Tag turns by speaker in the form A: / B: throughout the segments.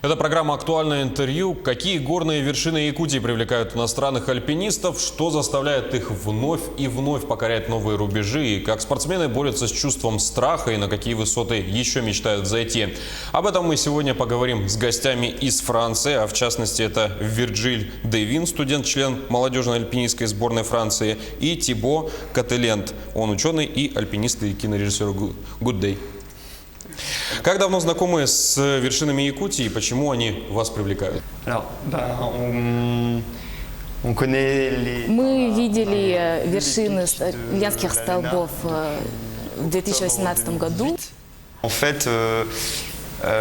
A: Это программа «Актуальное интервью». Какие горные вершины Якутии привлекают иностранных альпинистов? Что заставляет их вновь и вновь покорять новые рубежи? И как спортсмены борются с чувством страха и на какие высоты еще мечтают зайти? Об этом мы сегодня поговорим с гостями из Франции. А в частности, это Вирджиль Девин, студент-член молодежной альпинистской сборной Франции, и Тибо Кателент. Он ученый и альпинист и кинорежиссер Good Day. Как давно знакомы с вершинами Якутии и почему они вас привлекают?
B: Мы видели вершины Ленских столбов в 2018 году.
C: En fait,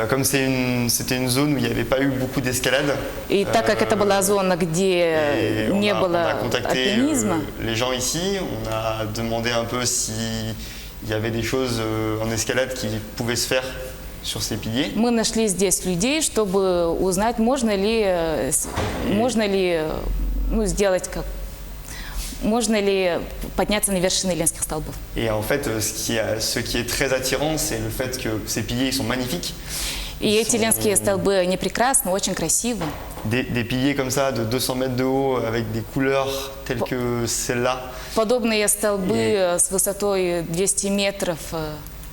C: comme c'était une zone où il n'y avait pas eu beaucoup d'escalade.
B: И так как это была зона, где не было альпинизма,
C: les gens ici, on a demandé un peu si il y avait des choses en escalade qui pouvaient se faire sur ces piliers.
B: Мы нашли здесь людей, чтобы узнать, можно ли подняться на вершины Ленских столбов.
C: Et en fait, ce qui est très attirant, c'est le fait que ces piliers ils sont magnifiques.
B: И эти ленские столбы, они прекрасны, очень красивы.
C: Des piliers comme ça de 200 mètres de haut avec des couleurs telles que celle-là.
B: Подобные столбы с высотой 200 метров.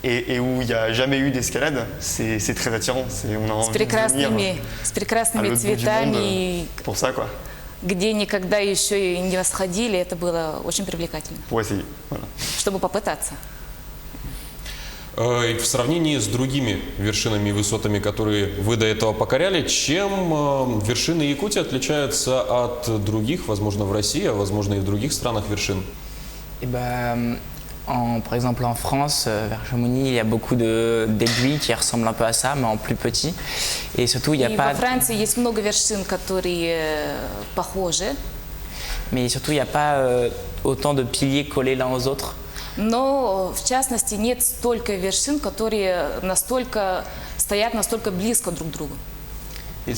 C: Et où il n'y a jamais eu d'escalade, c'est très attirant. On a envie de venir
B: с прекрасными
C: à l'autre bout du
B: цветами,
C: monde pour ça, quoi.
B: где никогда еще и не восходили, это было очень привлекательно.
C: Pour essayer, voilà.
B: Чтобы попытаться.
A: В сравнении с другими вершинами и высотами, которые вы до этого покоряли, чем вершины Якутии отличаются от других, возможно, в России, а возможно и в других странах вершин?
D: Par exemple, en France, vers Chamonix, il y a beaucoup d'aiguilles qui ressemblent un peu à ça, mais en plus petit. Et surtout, il n'y a pas.
B: Во Франции есть много вершин, которые похожи.
D: Mais surtout, il n'y a pas autant de piliers collés l'un aux autres.
B: Но, в частности, нет столько вершин, которые стоят настолько близко друг к другу.
C: Et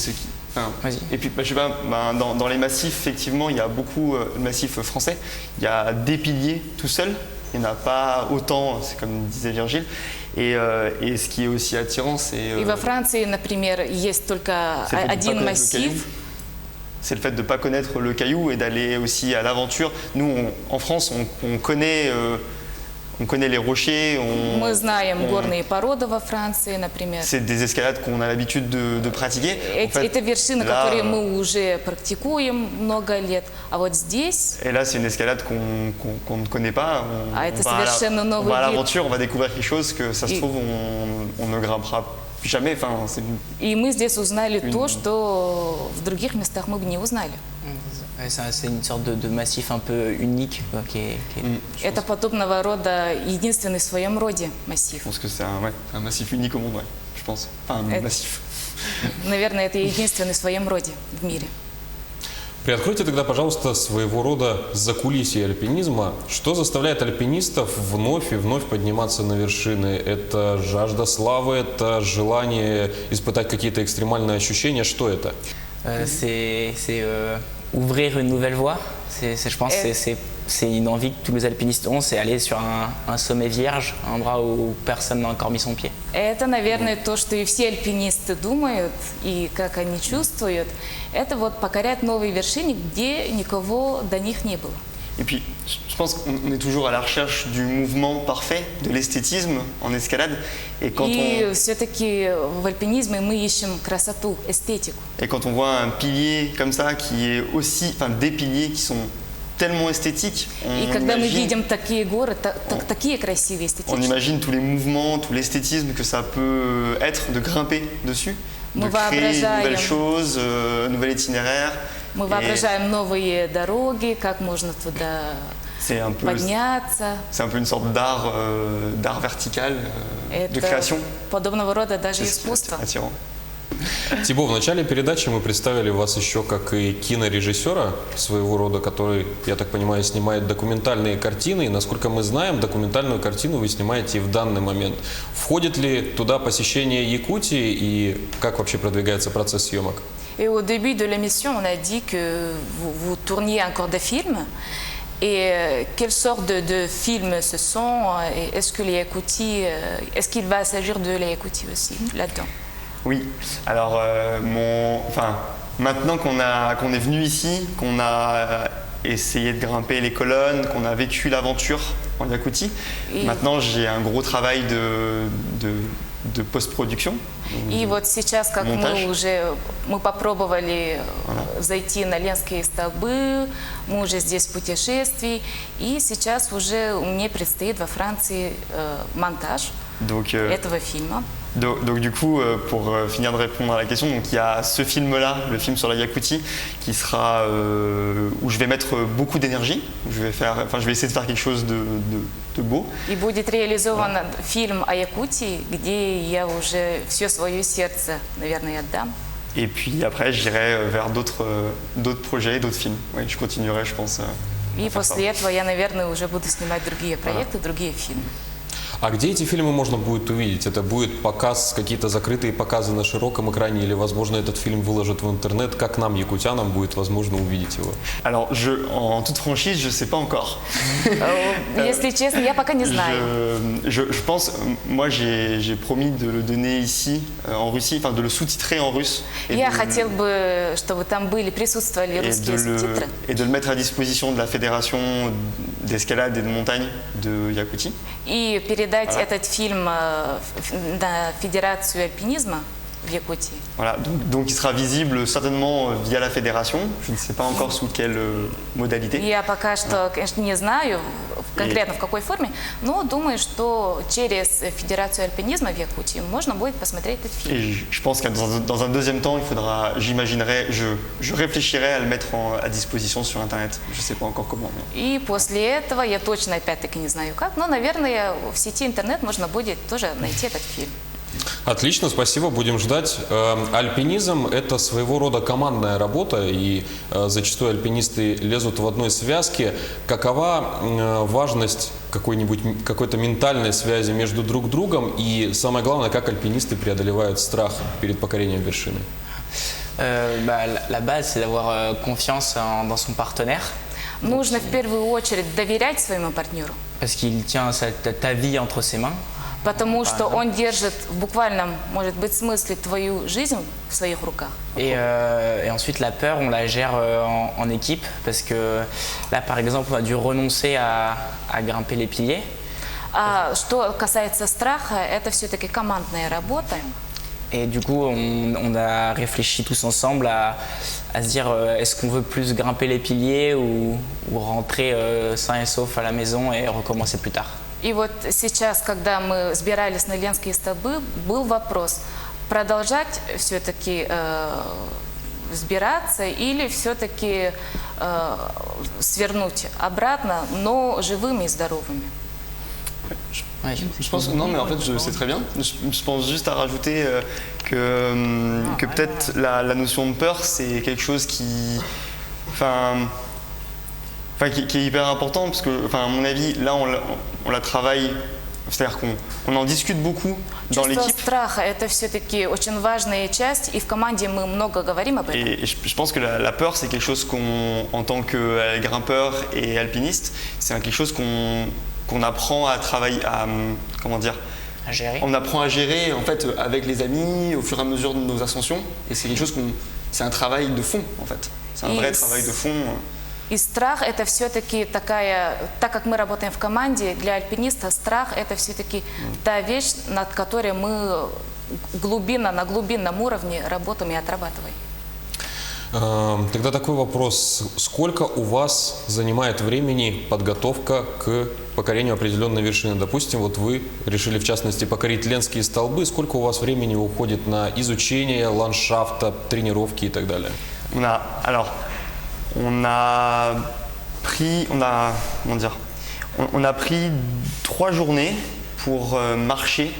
C: puis, je sais pas, dans les massifs, effectivement, il y a beaucoup de massifs français. Il y a des piliers tout seuls. Il n'y en a pas autant, c'est comme disait Virgile. Et ce qui est aussi attirant, c'est...
B: И во Франции, например, есть только один массив.
C: C'est le fait de ne pas connaître le caillou et d'aller aussi à l'aventure. Nous, en France, on connaît les rochers.
B: Мы знаем горные породы во Франции, например.
C: C'est des escalades qu'on a l'habitude de pratiquer.
B: Это вершины, которые мы уже практикуем много лет. А вот здесь...
C: Et là, c'est une escalade qu'on ne connaît pas.
B: Это совершенно новый
C: vit. On va à
B: вид.
C: l'aventure, on va découvrir quelque chose que ça se trouve, on ne grimpera jamais. Enfin,
B: И мы здесь узнали то, что в других местах мы бы не узнали.
D: C'est une sorte de massif un peu unique.
B: Это подобного рода единственный в своем роде массив.
C: Je pense que c'est un massif unique au monde, ouais, je pense. Enfin, un massif.
B: Наверное, это единственный в своем роде в мире.
A: Приоткройте тогда, пожалуйста, своего рода закулисье альпинизма. Что заставляет альпинистов вновь и вновь подниматься на вершины? Это жажда славы, это желание испытать какие-то экстремальные ощущения? Что это?
D: C'est ouvrir une nouvelle voie. Je pense que c'est une envie que tous les alpinistes ont, c'est aller sur un sommet vierge, un endroit où personne n'a encore mis son pied.
B: Это, наверное, то, что и все альпинисты думают, и как они чувствуют. Это вот покорять новые вершины, где никого до них не было.
C: Et puis, je pense qu'on est toujours à la recherche du mouvement parfait, de l'esthétisme en escalade.
B: И все-таки в альпинизме мы ищем красоту, эстетику.
C: Et quand on voit un pilier comme ça, qui est aussi, enfin des piliers qui sont tellement esthétiques,
B: И когда мы видим такие горы, такие красивые,
C: on
B: эстетичные,
C: imagine tous les mouvements, tout l'esthétisme que ça peut être de grimper dessus, de créer de nouvelles choses, nouvel itinéraire.
B: мы воображаем новые дороги, как можно туда подняться.
C: C'est un peu une sorte d'art vertical, de création.
B: Подобного рода даже искусство.
C: Attirant.
A: Тибо, в начале передачи мы представили вас еще как и кинорежиссера своего рода, который, я так понимаю, снимает документальные картины. И, насколько мы знаем, документальную картину вы снимаете и в данный момент. Входит ли туда посещение Якутии и как вообще продвигается процесс съемок?
B: Et au début de l'émission, on a dit que vous tourniez encore des films. Et quelle sorte de films ce sont? Est-ce qu'il va s'agir de les Yakoutie aussi là-dedans?
C: Oui, alors maintenant qu'on est venu ici, qu'on a essayé de grimper les colonnes, qu'on a vécu l'aventure en Yakoutie, maintenant j'ai un gros travail de post-production.
B: И вот сейчас, как
C: монтаж.
B: мы попробовали зайти на Ленские столбы, мы уже здесь в путешествии, и сейчас уже мне предстоит во Франции монтаж этого фильма.
C: Donc du coup, pour finir de répondre à la question, donc il y a ce film-là, le film sur la Yakoutie, qui sera où je vais mettre beaucoup d'énergie. Je vais essayer de faire quelque chose de beau.
B: И будет реализован фильм о Якутии, где я уже все свое сердце, наверное, отдам.
C: Et puis après, j'irai vers d'autres projets, d'autres films. Oui, je continuerai, je pense.
B: И после этого я, наверное, уже буду снимать другие проекты, другие фильмы.
A: А где эти фильмы можно будет увидеть? Это будет показ, какие-то закрытые показы на широком экране, или, возможно, этот фильм выложат в интернет? Как нам, якутянам, будет возможно увидеть его?
C: Alors, en toute franchise, je sais pas encore.
B: Если честно, я пока не знаю.
C: Je pense, moi, j'ai promis de le donner ici, en Russie, enfin de le sous-titrer en russe.
B: Я хотел бы, чтобы там присутствовали русские субтитры.
C: Et de le mettre à disposition de la fédération d'escalade et de montagne de Yakoutie.
B: И передать этот фильм на Fédération альпинизма в Якутии.
C: Voilà, donc il sera visible certainement via la fédération. Je ne sais pas encore sous quelle modalité.
B: Я пока что, конечно, не знаю конкретно в какой форме, но думаю, что через Fédération альпинизма в Якутии можно будет посмотреть этот фильм.
C: Et je pense que dans un deuxième temps, je réfléchirai à le mettre à disposition sur Internet. Je ne sais pas encore comment.
B: И после этого, я точно опять-таки не знаю как, но, наверное, в сети интернет можно будет тоже найти этот фильм.
A: Отлично, спасибо, будем ждать. Альпинизм – это своего рода командная работа, и зачастую альпинисты лезут в одной связке. Какова важность какой-то ментальной связи между друг другом, и самое главное, как альпинисты преодолевают страх перед покорением вершины?
D: La base, c'est d'avoir confiance dans son partenaire.
B: Нужно в первую очередь доверять своему партнеру.
D: Parce qu'il tient ta vie entre ses mains.
B: Потому что он держит в буквальном, может быть, смысле твою жизнь в своих руках.
D: Et ensuite, la peur, on la gère en équipe. Parce que là, par exemple, on a dû renoncer à grimper les piliers.
B: А что касается страха, это все-таки командная работа.
D: Et du coup, on a réfléchi tous ensemble à se dire est-ce qu'on veut plus grimper les piliers ou rentrer sain et sauf à la maison et recommencer plus tard.
B: И вот сейчас, когда мы сбирались на Ленские столбы, был вопрос, продолжать все-таки сбираться или все-таки свернуть обратно, но живыми и здоровыми.
C: Je pense non mais en fait c'est très bien. Je pense juste à rajouter que peut-être la notion de peur c'est quelque chose qui est hyper important parce que à mon avis là on la travaille, c'est-à-dire qu'on en discute beaucoup dans l'équipe.
B: Чувство страха – это все-таки очень важная часть, и в команде мы много говорим об этом.
C: Et je pense que la peur c'est quelque chose en tant que grimpeur et alpiniste, c'est quelque chose qu'on apprend à travailler, à
D: gérer.
C: On apprend à gérer en fait avec les amis au fur et à mesure de nos ascensions, et c'est quelque chose c'est un travail de fond en fait. C'est un vrai travail de fond.
B: И страх – это все-таки так как мы работаем в команде, для альпиниста страх – это все-таки та вещь, над которой мы на глубинном уровне работаем и отрабатываем.
A: Тогда такой вопрос. Сколько у вас занимает времени подготовка к покорению определенной вершины? Допустим, вот вы решили в частности покорить Ленские столбы. Сколько у вас времени уходит на изучение ландшафта, тренировки и так далее?
C: On a pris 3 journées pour marcher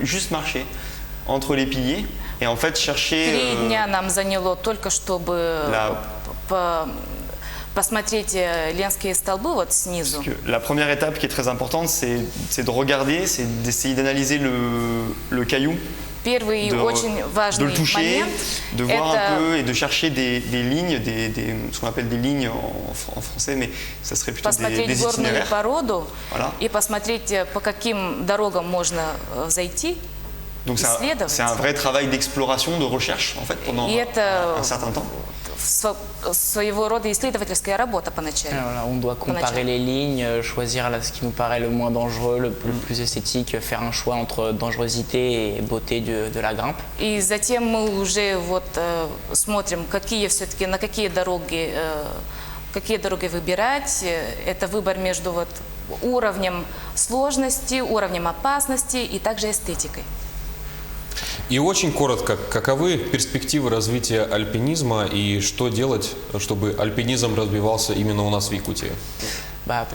C: juste marcher entre les piliers et en fait chercher.
B: 3 дня нам заняло только чтобы посмотреть Ленские столбы вот снизу.
C: La première étape qui est très importante, c'est de regarder, c'est d'essayer d'analyser le caillou.
B: Первый очень важный
C: de le toucher,
B: момент
C: de voir un peu et de chercher des lignes, ce qu'on appelle des lignes en français, mais ça serait plutôt des
B: горную
C: itinéraires.
B: породу
C: Voilà.
B: и посмотреть, по каким дорогам можно зайти.
C: Donc
B: исследовать.
C: c'est un vrai travail d'exploration, de recherche en fait pendant
B: И это
C: un certain temps.
B: своего рода исследовательская работа поначалу.
D: Voilà, on doit comparer les lignes, choisir ce qui nous paraît le moins dangereux, le plus esthétique, faire un choix entre dangerosité et beauté de la grimpe.
B: И затем мы уже вот смотрим, какие все-таки на какие дороги выбирать. Это выбор между вот уровнем сложности, уровнем опасности и также эстетикой.
A: И очень коротко, каковы перспективы развития альпинизма и что делать, чтобы альпинизм развивался именно у нас в Якутии?
D: Bah,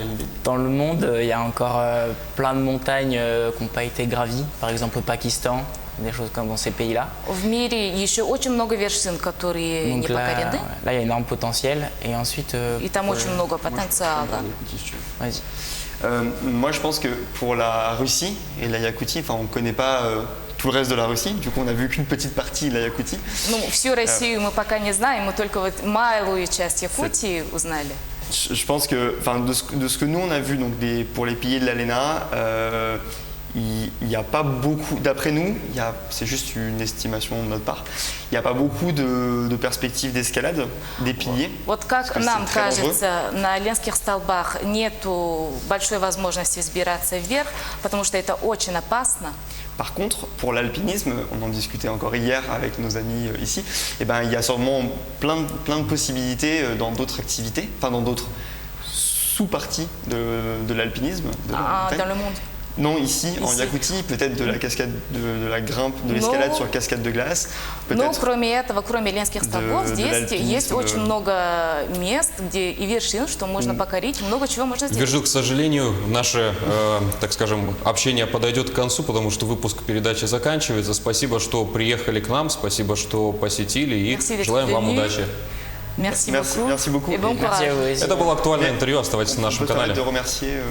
D: dans le monde, il y a encore plein de montagnes qui n'ont pas été gravies, par exemple au Pakistan, des choses comme dans ces pays-là.
B: В мире еще очень много вершин, которые не
D: Donc
B: покорены.
D: là, il y a énorme potentiel. Et ensuite,
B: И там очень много потенциала.
D: vas-y.
C: Moi je pense que pour la Russie et la Yakoutie, enfin on ne connaît pas tout le reste de la Russie, du coup on n'a vu qu'une petite partie de la Yakoutie.
B: Ну, всю Россию мы пока не знаем, мы только вот малую часть Якутии узнали.
C: Je pense que, enfin, de ce que nous on a vu donc pour les piliers de l'ALENA, il n'y a pas beaucoup, d'après nous, c'est juste une estimation de notre part, il n'y a pas beaucoup de perspectives d'escalade des piliers.
B: Вот как
C: Parce que
B: нам
C: c'est très dangereux.
B: кажется, на Ленских столбах нету большой возможности взбираться вверх, потому что это очень опасно.
C: Par contre, pour l'alpinisme, on en discutait encore hier avec nos amis ici, eh ben, il y a sûrement plein de possibilités dans d'autres activités, enfin dans d'autres sous-parties de l'alpinisme, de la montagne.
B: Dans le monde.
C: Non, ici, en
B: Ici.
C: Yakoutie, peut-être de la cascade, de la grimpe, de l'escalade sur cascade de glace,
B: Но
C: peut-être.
B: кроме этого, кроме Ленских столбов,
C: de
B: здесь
C: l'alpinisme,
B: есть очень много мест, где и вершин, что можно покорить, много чего можно сделать.
A: Вержу, к сожалению, наше, так скажем, общение подойдет к концу, потому что выпуск передачи заканчивается. Спасибо, что приехали к нам, спасибо, что посетили, и
B: Merci
A: желаем
B: d'être
A: вам
B: venu.
A: удачи.
B: Merci
C: Merci beaucoup.
B: Et bon
D: Merci
B: courage.
D: à vous aussi.
A: Это было актуальное интервью, оставайтесь на
C: On
A: нашем
C: peut se
A: канале.
C: permettre de remercier